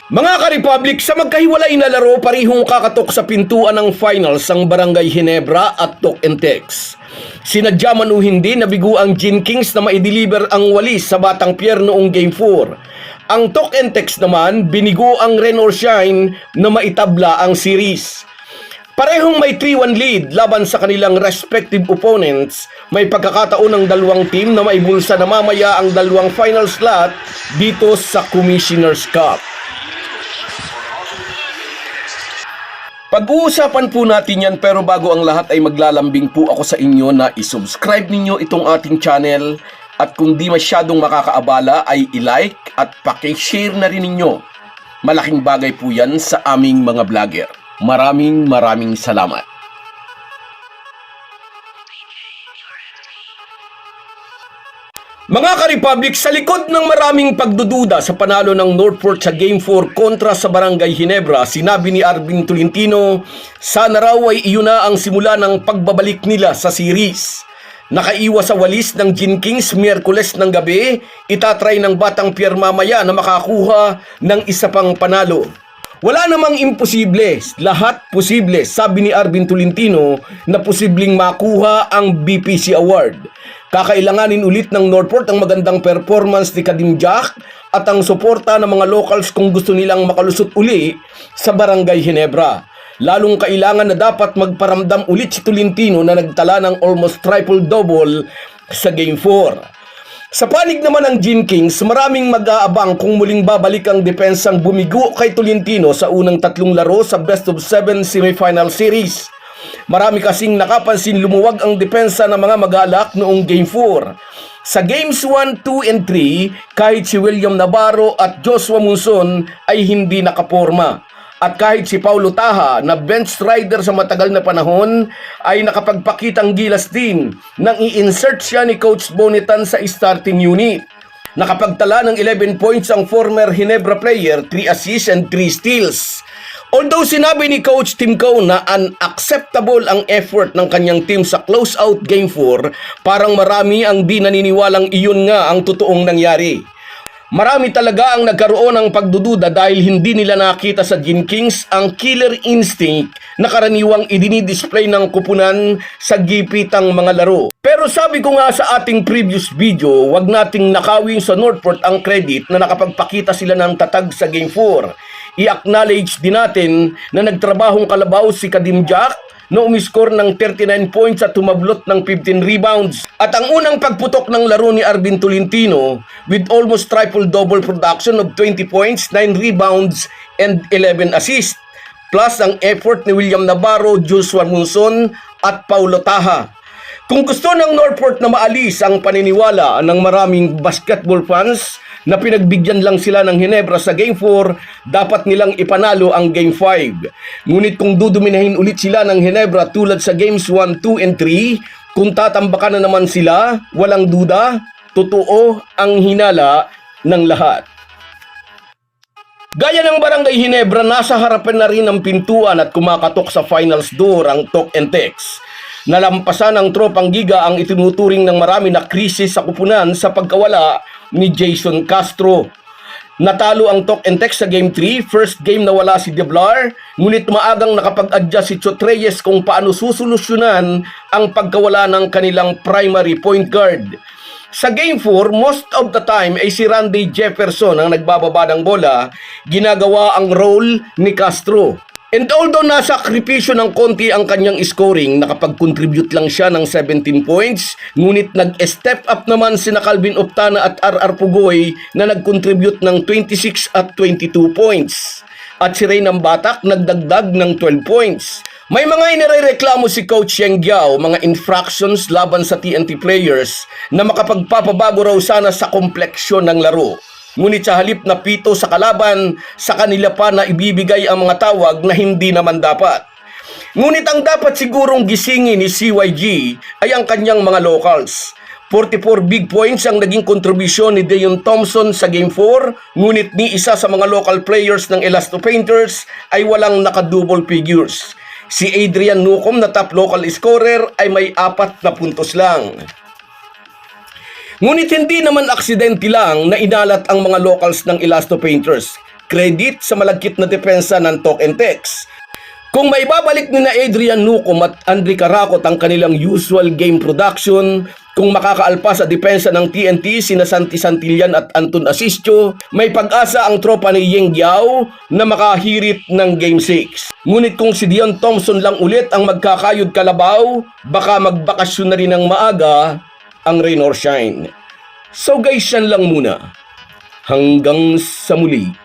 Mga ka-Republic, sa magkahiwalay na laro, parihong kakatok sa pintuan ng finals ang Barangay Ginebra at Tok and Tex. Sinadya man o hindi, nabigo ang Gin Kings na maideliver ang walis sa Batang Pier noong Game 4. Ang Tok and Tex naman, binigo ang Rain or Shine na maitabla ang series. Parehong may 3-1 lead laban sa kanilang respective opponents. May pagkakataon ng dalawang team na maibulsa na mamaya ang dalawang final slot dito sa Commissioner's Cup. Pag-uusapan po natin yan, pero bago ang lahat ay maglalambing po ako sa inyo na isubscribe ninyo itong ating channel at kung di masyadong makakaabala ay i-like at paki-share na rin ninyo. Malaking bagay po yan sa aming mga vlogger. Maraming salamat. Mga ka-Republic, sa likod ng maraming pagdududa sa panalo ng Northport sa Game 4 kontra sa Barangay Ginebra, sinabi ni Arvin Tolentino, sana raw ay iyon na ang simula ng pagbabalik nila sa series. Nakaiwas sa walis ng Gin Kings Miyerkules ng gabi, itatry ng Batang Pier mamaya na makakuha ng isa pang panalo. Wala namang imposible, lahat posible, sabi ni Arvin Tolentino na posibleng makuha ang BPC Award. Kakailanganin ulit ng Northport ang magandang performance ni Kadim Jack at ang suporta ng mga locals kung gusto nilang makalusot uli sa Barangay Ginebra. Lalong kailangan na dapat magparamdam ulit si Tolentino na nagtala ng almost triple-double sa Game 4. Sa panig naman ng Gin Kings, maraming mag-aabang kung muling babalik ang depensang bumigo kay Tolentino sa unang tatlong laro sa Best of 7 semifinal series. Marami kasing nakapansin lumuwag ang depensa ng mga mag-alak noong Game 4. Sa Games 1, 2, and 3, kahit si William Navarro at Joshua Monson ay hindi nakaporma. At kahit si Paulo Taha na bench rider sa matagal na panahon ay nakapagpakitang gilas din nang i-insert siya ni Coach Bonitan sa starting unit. Nakapagtala ng 11 points ang former Ginebra player, 3 assists and 3 steals. Although sinabi ni Coach Tim Coe na unacceptable ang effort ng kanyang team sa close-out Game 4, parang marami ang di naniniwalang iyon nga ang totoong nangyari. Marami talaga ang nagkaroon ng pagdududa dahil hindi nila nakita sa Gin Kings ang killer instinct na karaniwang idinidisplay ng kupunan sa gipitang mga laro. Pero sabi ko nga sa ating previous video, wag nating nakawin sa Northport ang credit na nakapagpakita sila ng tatag sa Game 4. I-acknowledge din natin na nagtrabahong kalabaw si Kadim Jack na umiscore ng 39 points at tumablot ng 15 rebounds. At ang unang pagputok ng laro ni Arvin Tolentino with almost triple-double production of 20 points, 9 rebounds, and 11 assists. Plus ang effort ni William Navarro, Joshua Monson, at Paulo Taha. Kung gusto ng Northport na maalis ang paniniwala ng maraming basketball fans na pinagbigyan lang sila ng Ginebra sa Game 4, dapat nilang ipanalo ang Game 5. Ngunit kung duduminahin ulit sila ng Ginebra tulad sa Games 1, 2, and 3, kung tatambakan na naman sila, walang duda, totoo ang hinala ng lahat. Gaya ng Barangay Ginebra, nasa harapan na rin ng pintuan at kumakatok sa finals door ang Tok and Tex. Nalampasan ng Tropang Giga ang itinuturing ng marami na krisis sa kupunan sa pagkawala ni Jason Castro. Natalo ang Tok and Tex sa Game 3, first game na wala si Deblar, ngunit maagang nakapag-adjust si Chot Reyes kung paano susolusyonan ang pagkawala ng kanilang primary point guard. Sa Game 4, most of the time ay si Randy Jefferson ang nagbababa ng bola, ginagawa ang role ni Castro. And although nasakripisyo ng konti ang kanyang scoring, nakapag-contribute lang siya ng 17 points, ngunit nag-step up naman sina Calvin Optana at RR Pugoy na nag-contribute ng 26 at 22 points. At si Ray ng Batak nagdagdag ng 12 points. May mga inirereklamo si Coach Yang Giao, mga infractions laban sa TNT players na makapagpapabago raw sana sa kompleksyon ng laro. Ngunit sa halip na pito sa kalaban, sa kanila pa na ibibigay ang mga tawag na hindi naman dapat. Ngunit ang dapat sigurong gisingin ni CYG ay ang kanyang mga locals. 44 big points ang naging kontribusyon ni Deon Thompson sa Game 4, ngunit ni isa sa mga local players ng Elasto Painters ay walang naka-double figures. Si Adrian Nucom na top local scorer ay may 4 na puntos lang. Ngunit hindi naman aksidente lang na inalat ang mga locals ng Elasto Painters. credit sa malagkit na depensa ng Talk and Text. Kung may babalik ni na Adrian Nucom at Andre Caracot ang kanilang usual game production, kung makakaalpas sa depensa ng TNT sina Santi Santillan at Anton Asistio, may pag-asa ang tropa ni Yeng Giao na makahirit ng Game 6. Ngunit kung si Dion Thompson lang ulit ang magkakayod kalabaw, baka magbakasyon na rin ng maaga ang rain or shine. So guys, yan lang muna. Hanggang sa muli.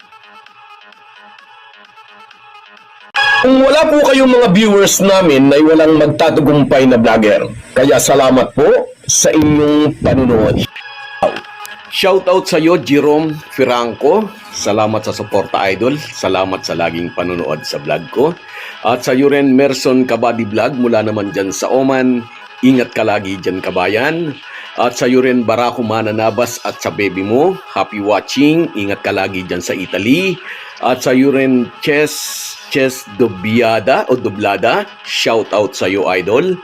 Kung wala po kayong mga viewers namin ay walang magtatagumpay na vlogger. Kaya salamat po sa inyong panunood. Shoutout sa iyo, Jerome Franco. Salamat sa suporta, idol. Salamat sa laging panunood sa vlog ko. At sa iyo rin, Merson Kabadi Vlog mula naman dyan sa Oman. Ingat ka lagi dyan, kabayan. At sa iyo rin, Barako Mananabas at sa baby mo. Happy watching. Ingat ka lagi dyan sa Italy. At sa iyo rin, Chess Doblada, shout out sa iyo, idol.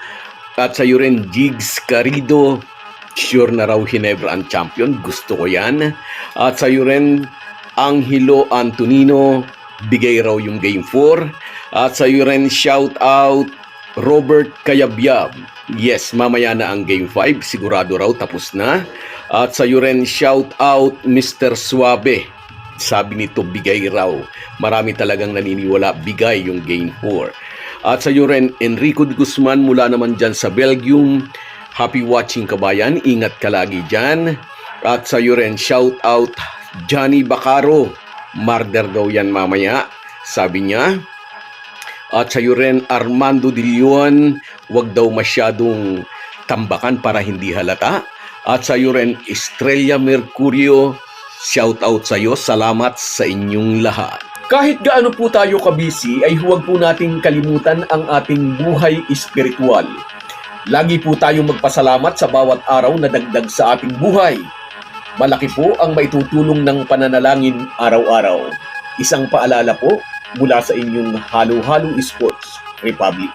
At sa iyo rin, Jigs Carido, sure na raw Ginebra ang champion, gusto ko yan. At sa iyo rin, Angelo Antonino, bigay raw yung Game 4. At sa iyo rin, shout out Robert Kayabyab, yes, mamaya na ang Game 5, sigurado raw tapos na. At sa iyo rin, shout out Mr. Suabe, sabi nito bigay raw. Marami talagang naniniwala bigay yung Game 4. At sa iyo rin, Enrico de Guzman mula naman dyan sa Belgium. Happy watching, kabayan. Ingat ka lagi dyan. At sa iyo rin, shout out Johnny Bacaro. Murder daw yan mamaya, sabi niya. At sa iyo rin, Armando De Leon. Huwag daw masyadong tambakan para hindi halata. At sa iyo rin, Estrella Mercurio. Shout out sa iyo, salamat sa inyong lahat. Kahit gaano po tayo kabisi ay huwag po nating kalimutan ang ating buhay espiritual. Lagi po tayong magpasalamat sa bawat araw na dagdag sa ating buhay. Malaki po ang maitutulong ng pananalangin araw-araw. Isang paalala po mula sa inyong Halo Halo Sports Republic.